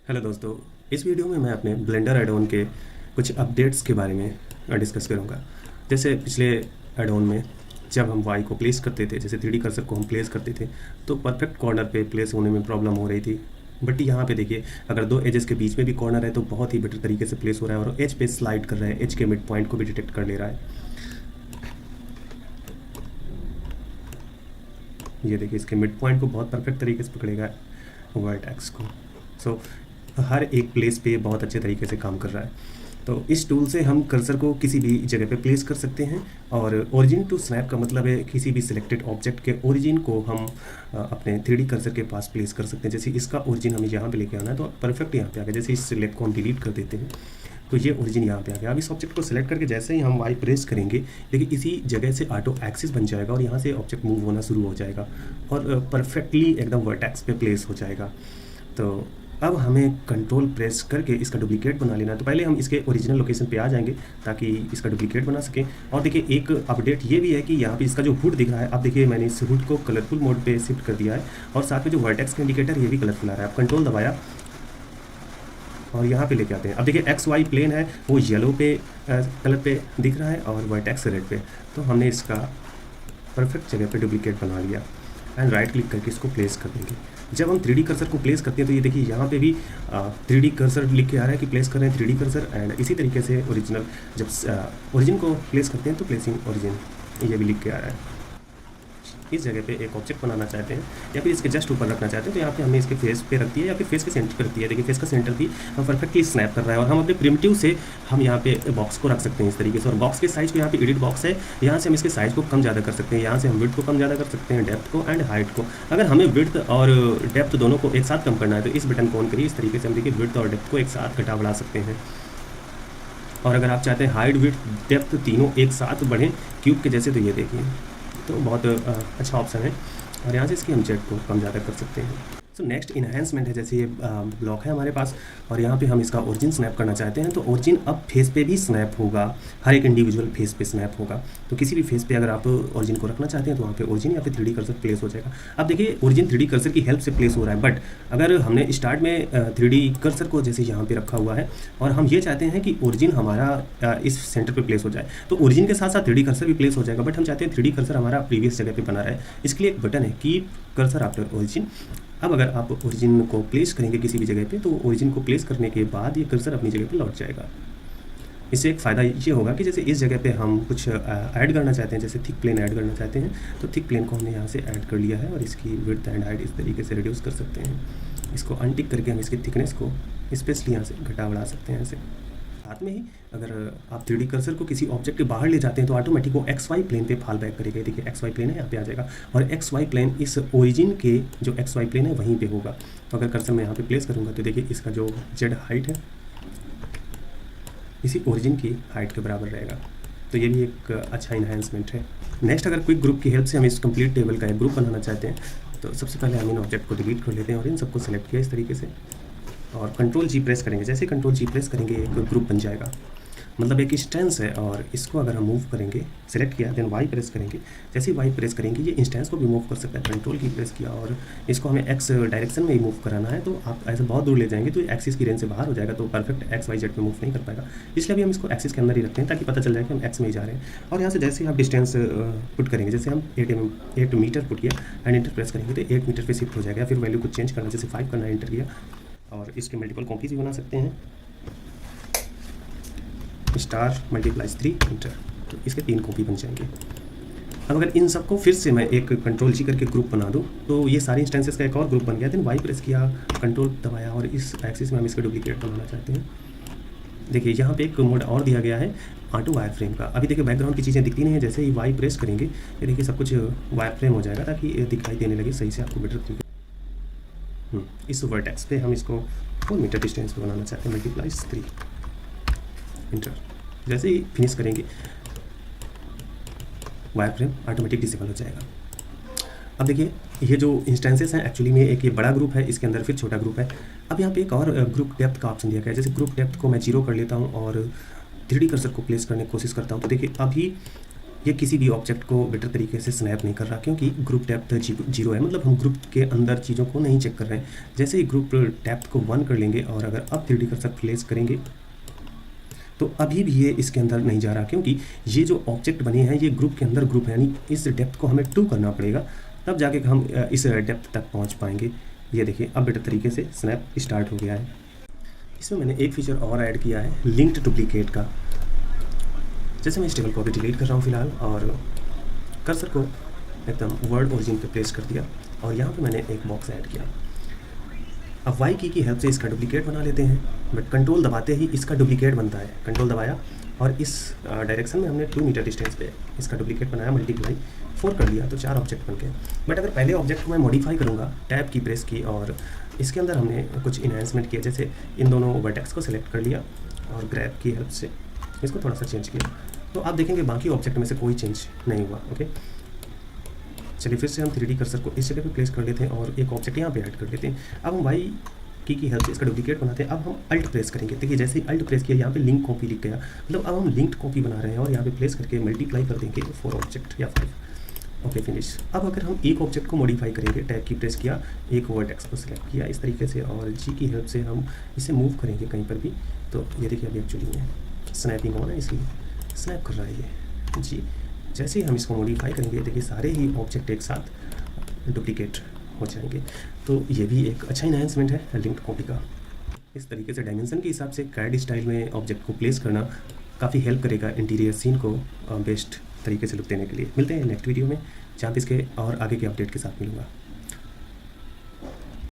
Hello दोस्तों, इस video में मैं अपने ब्लेंडर एड ऑन के कुछ अपडेट्स के बारे में डिस्कस करूंगा। जैसे पिछले एड ऑन में जब हम वाई को प्लेस करते थे, जैसे 3D कर्सर को हम प्लेस करते थे तो परफेक्ट कॉर्नर पे प्लेस होने में प्रॉब्लम हो रही थी। बट यहाँ पे देखिए, अगर दो एजेस के बीच में भी कॉर्नर है तो बहुत ही बेटर तरीके से प्लेस हो रहा है और एज पे स्लाइड कर रहा है, एज के मिड पॉइंट को भी डिटेक्ट कर ले रहा है। ये देखिए, इसके मिड पॉइंट को बहुत परफेक्ट तरीके से पकड़ेगा वर्टेक्स को। सो हर एक प्लेस पे बहुत अच्छे तरीके से काम कर रहा है। तो इस टूल से हम कर्सर को किसी भी जगह पे प्लेस कर सकते हैं और ओरिजिन टू स्नैप का मतलब है किसी भी सिलेक्टेड ऑब्जेक्ट के ओरिजिन को हम अपने 3D कर्सर के पास प्लेस कर सकते हैं। जैसे इसका ओरिजिन हमें यहाँ पे लेके आना है तो परफेक्ट यहाँ पे आ गया। जैसे इस सिलेक्ट को हम डिलीट कर देते हैं तो ये ओरिजिन यहाँ पे आ गया। अब इस ऑब्जेक्ट को सिलेक्ट करके जैसे ही हम वाई प्रेस करेंगे, देखिए इसी जगह से ऑटो एक्सिस बन जाएगा और यहाँ से ऑब्जेक्ट मूव होना शुरू हो जाएगा और परफेक्टली एकदम वर्टेक्स पे प्लेस हो जाएगा। तो अब हमें कंट्रोल प्रेस करके इसका डुप्लीकेट बना लेना है। तो पहले हम इसके ओरिजिनल लोकेशन पे आ जाएंगे ताकि इसका डुप्लीकेट बना सकें। और देखिए, एक अपडेट ये भी है कि यहाँ पे इसका जो हुड दिख रहा है, अब देखिए मैंने इस हुड को कलरफुल मोड पे शिफ्ट कर दिया है और साथ में जो वर्टेक्स का इंडिकेटर ये भी कलरफुल आ रहा है। अब कंट्रोल दबाया और यहाँ पे लेके आते हैं। अब देखिए एक्स वाई प्लेन है वो येलो पे कलर पे दिख रहा है और वर्टेक्स रेड पे। तो हमने इसका परफेक्ट जगह पे डुप्लीकेट बना लिया एंड राइट क्लिक करके इसको प्लेस कर देंगे। जब हम 3D कर्सर को प्लेस करते हैं तो ये देखिए यहाँ पे भी 3D कर्सर लिख के आ रहा है कि प्लेस कर रहे हैं 3D कर्सर। एंड इसी तरीके से ओरिजिनल जब ओरिजिन को प्लेस करते हैं तो प्लेसिंग ओरिजिन ये भी लिख के आ रहा है। इस जगह पे एक ऑब्जेक्ट बनाना चाहते हैं या फिर इसके जस्ट ऊपर रखना चाहते हैं तो यहाँ पे हमने इसके फेस पे रख दिया या फिर फेस के सेंटर पे रख दिया। देखिए फेस का सेंटर भी हम परफेक्टली स्नैप कर रहा है और हम अपने प्रिमिटिव से हम यहाँ पे बॉक्स को रख सकते हैं इस तरीके से। और बॉक्स के साइज को यहाँ पे एडिट बॉक्स है, यहाँ से हम इसके साइज को कम ज़्यादा कर सकते हैं। यहाँ से हम विड्थ को कम ज़्यादा कर सकते हैं, डेप्थ को एंड हाइट को। अगर हमें विड्थ और डेप्थ दोनों को एक साथ कम करना है तो इस बटन को ऑन करिए। इस तरीके से हम देखिए विड्थ और डेप्थ को एक साथ घटा बढ़ा सकते हैं। और अगर आप चाहते हैं हाइट विड्थ डेप्थ तीनों एक साथ बढ़ें क्यूब के जैसे, तो ये देखिए तो बहुत अच्छा ऑप्शन है। और यहाँ से इसकी हम जेड को कम ज़्यादा कर सकते हैं। सो नेक्स्ट इन्हेंसमेंट है, जैसे ये ब्लॉक है हमारे पास और यहाँ पे हम इसका ओरिजिन स्नैप करना चाहते हैं तो ओरिजिन अब फेस पे भी स्नैप होगा, हर एक इंडिविजुअल फेस पे स्नैप होगा। तो किसी भी फेस पे अगर आप ओरिजिन को रखना चाहते हैं तो वहाँ पे ओरिजिन या फिर 3D कर्सर प्लेस हो जाएगा। अब देखिए ओरिजिन 3D कर्सर की हेल्प से प्लेस हो रहा है, बट अगर हमने स्टार्ट में 3D कर्सर को जैसे यहाँ पे रखा हुआ है और हम ये चाहते हैं कि ओरिजिन हमारा इस सेंटर पे प्लेस हो जाए तो ओरिजिन के साथ साथ 3D कर्सर भी प्लेस हो जाएगा। बट हम चाहते हैं 3D कर्सर हमारा प्रीवियस जगह पे बना रहे, इसके लिए एक बटन है कीप कर्सर आफ्टर ओरिजिन। अब अगर आप ओरिजिन को प्लेस करेंगे किसी भी जगह पे तो ओरिजिन को प्लेस करने के बाद ये कर्सर अपनी जगह पे लौट जाएगा। इससे एक फ़ायदा ये होगा कि जैसे इस जगह पे हम कुछ ऐड करना चाहते हैं, जैसे थिक प्लेन ऐड करना चाहते हैं तो थिक प्लेन को हमने यहाँ से ऐड कर लिया है और इसकी विड्थ एंड हाइट इस तरीके से रिड्यूस कर सकते हैं। इसको अनटिक करके हम इसकी थिकनेस को स्पेशली यहाँ से घटा बढ़ा सकते हैं ऐसे। साथ में ही अगर आप 3D कर्सर को किसी ऑब्जेक्ट के बाहर ले जाते हैं तो ऑटोमेटिक वो एक्स वाई प्लेन पे फॉल बैक करेगा। देखिए एक्स वाई प्लेन है, यहाँ पे आ जाएगा और एक्स वाई प्लेन इस ओरिजिन के जो एक्स वाई प्लेन है वहीं पे होगा। तो अगर कर्सर मैं यहाँ पे प्लेस करूँगा तो देखिए इसका जो जेड हाइट है इसी ओरिजिन की हाइट के बराबर रहेगा। तो ये भी एक अच्छा इन्हेंसमेंट है। नेक्स्ट, अगर क्विक ग्रुप की हेल्प से हम इस कंप्लीट टेबल का एक ग्रुप बनाना चाहते हैं तो सबसे पहले हम इन ऑब्जेक्ट को डिलीट कर लेते हैं और इन सबको सेलेक्ट किया इस तरीके से और कंट्रोल जी प्रेस करेंगे। जैसे कंट्रोल जी प्रेस करेंगे एक ग्रुप बन जाएगा, मतलब एक इंस्टेंस है। और इसको अगर हम मूव करेंगे, सेलेक्ट किया देन वाई प्रेस करेंगे। जैसे ही वाई प्रेस करेंगे ये इंस्टेंस को भी मूव कर सकता है। कंट्रोल की प्रेस किया और इसको हमें एक्स डायरेक्शन में ही मूव कराना है तो आप ऐसे बहुत दूर ले जाएंगे तो एक्सिस की रेंज से बाहर हो जाएगा तो परफेक्ट एक्स वाई जेड में मूव नहीं कर पाएगा। इसलिए भी हम इसको एक्सिस के अंदर ही रखते हैं ताकि पता चल जाए कि हम एक्स में ही जा रहे हैं। और यहाँ से जैसे ही आप डिस्टेंस पुट करेंगे, जैसे हम 8 मीटर पुट किया एंड इंटर प्रेस करेंगे तो 8 मीटर पे शिफ्ट हो जाएगा। फिर वैल्यू को चेंज करना, जैसे 5 करना, इंटर किया और इसके मल्टीपल कॉपीज भी बना सकते हैं। स्टार मल्टीप्लाइज 3 इंटर, तो इसके 3 कॉपी बन जाएंगे। अब अगर इन सबको फिर से मैं एक कंट्रोल जी करके ग्रुप बना दूं तो ये सारे इंस्टेंसेस का एक और ग्रुप बन गया। देन वाई प्रेस किया, कंट्रोल दबाया और इस एक्सिस में हम इसका डुप्लीकेट बनाना चाहते हैं। देखिए यहाँ पे एक मोड और दिया गया है ऑटो वायर फ्रेम का। अभी देखिए बैकग्राउंड की चीज़ें दिखती नहीं है, जैसे ही वाई प्रेस करेंगे ये देखिए सब कुछ वायर फ्रेम हो जाएगा ताकि ये दिखाई देने लगे सही से आपको बेटर तरीके। इस वर्टेक्स पे हम इसको 4 मीटर डिस्टेंस पे बनाना चाहते हैं, मल्टीप्लाइज 3 इंटर। जैसे ही फिनिश करेंगे वायर फ्रेम ऑटोमेटिक डिसेबल हो जाएगा। अब देखिए ये जो इंस्टेंसेस हैं एक्चुअली में एक ये बड़ा ग्रुप है, इसके अंदर फिर छोटा ग्रुप है। अब यहाँ पे एक और ग्रुप डेप्थ का ऑप्शन दिया गया है। जैसे ग्रुप डेप्थ को मैं 0 कर लेता हूँ और 3D कर्सर को प्लेस करने की कोशिश करता हूँ तो देखिए अभी ये किसी भी ऑब्जेक्ट को बेटर तरीके से स्नैप नहीं कर रहा, क्योंकि ग्रुप डेप्थ 0 है, मतलब हम ग्रुप के अंदर चीज़ों को नहीं चेक कर रहे हैं। जैसे ही ग्रुप डेप्थ को 1 कर लेंगे और अगर अब 3D कर्सर प्लेस करेंगे तो अभी भी ये इसके अंदर नहीं जा रहा, क्योंकि ये जो ऑब्जेक्ट बने हैं ये ग्रुप के अंदर ग्रुप है, यानी इस डेप्थ को हमें 2 करना पड़ेगा, तब जाके हम इस डेप्थ तक पहुँच पाएंगे। ये देखिए अब बेटर तरीके से स्नैप स्टार्ट हो गया है। इसमें मैंने एक फीचर और ऐड किया है, लिंक्ड डुप्लीकेट का। जैसे मैं इस टेबल को अभी डिलीट कर रहा हूँ फिलहाल, और कर्सर को एकदम वर्ड ओरिजिन पे प्लेस कर दिया, और यहाँ पे मैंने एक बॉक्स ऐड किया। अब वाई की हेल्प से इसका डुप्लीकेट बना लेते हैं, बट कंट्रोल दबाते ही इसका डुप्लीकेट बनता है। कंट्रोल दबाया और इस डायरेक्शन में हमने 2 मीटर डिस्टेंस पे इसका डुप्लीकेट बनाया, मल्टीप्लाई 4 कर लिया, तो 4 ऑब्जेक्ट बन गए। बट अगर पहले ऑब्जेक्ट को मैं मॉडिफाई करूँगा, टैब की प्रेस की, और इसके अंदर हमने कुछ इन्हेंसमेंट किया, जैसे इन दोनों वर्टेक्स को सिलेक्ट कर लिया और ग्रैब की हेल्प से इसको थोड़ा सा चेंज किया, तो आप देखेंगे बाकी ऑब्जेक्ट में से कोई चेंज नहीं हुआ। ओके, चलिए फिर से हम 3D कर्सर को इस जगह पे प्लेस कर लेते हैं और एक ऑब्जेक्ट यहाँ पे ऐड कर लेते हैं। अब हम वाई की हेल्प से इसका डुप्लीकेट बनाते हैं। अब हम अल्ट प्रेस करेंगे, देखिए जैसे ही अल्ट प्रेस किया यहाँ पे लिंक कॉपी लिख गया, मतलब अब हम लिंक्ड कॉपी बना रहे हैं, और यहाँ पे प्लेस करके मल्टीप्लाई कर देंगे 4 ऑब्जेक्ट या 5। Okay, finish. अब अगर हम एक ऑब्जेक्ट को मॉडिफाई करेंगे, टैब की प्रेस किया, एक वर्टेक्स को सिलेक्ट किया इस तरीके से, और जी की हेल्प से हम इसे मूव करेंगे कहीं पर भी, तो ये देखिए अभी एक्चुअली में स्नैपिंग ऑन है, इसलिए स्नैप कर रहा है ये जी। जैसे ही हम इसको मॉडिफाई करेंगे, देखिए सारे ही ऑब्जेक्ट एक साथ डुप्लीकेट हो जाएंगे। तो ये भी एक अच्छा इन्हांसमेंट है लिंक्ड कॉपी का। इस तरीके से डायमेंशन के हिसाब से कैड स्टाइल में ऑब्जेक्ट को प्लेस करना काफ़ी हेल्प करेगा इंटीरियर सीन को बेस्ट तरीके से लुक देने के लिए। मिलते हैं नेक्स्ट वीडियो में, जहाँ पे इसके और आगे के अपडेट के साथ मिलूँगा।